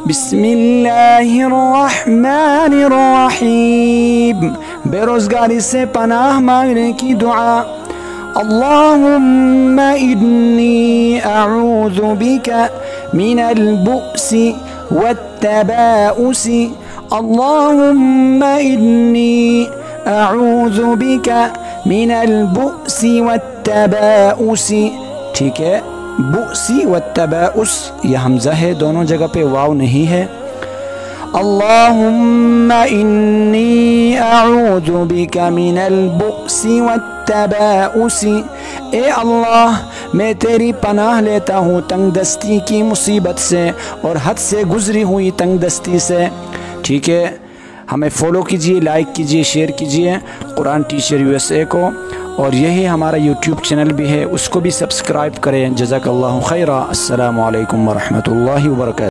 بسم اللہ الرحمن الرحیم، بے روزگاری سے پناہ مانگنے کی دعا۔ اللہم انی اعوذ بک من البؤس والتباؤس، اللہم انی اعوذ بک من البؤس والتباؤس۔ ٹھیک ہے، بؤسی والتباؤس یہ حمزہ ہے، دونوں جگہ پہ واو نہیں ہے۔ اللہم انی اعوذ بک من البؤس والتباؤس، اے اللہ میں تیری پناہ لیتا ہوں تنگ دستی کی مصیبت سے اور حد سے گزری ہوئی تنگ دستی سے۔ ٹھیک ہے، ہمیں فالو کیجئے، لائک کیجئے، شیئر کیجئے قرآن ٹیچر USA کو، اور یہی ہمارا YouTube چینل بھی ہے، اس کو بھی سبسکرائب کریں۔ جزاک اللہ خیرہ۔ السلام علیکم ورحمۃ اللہ وبرکاتہ۔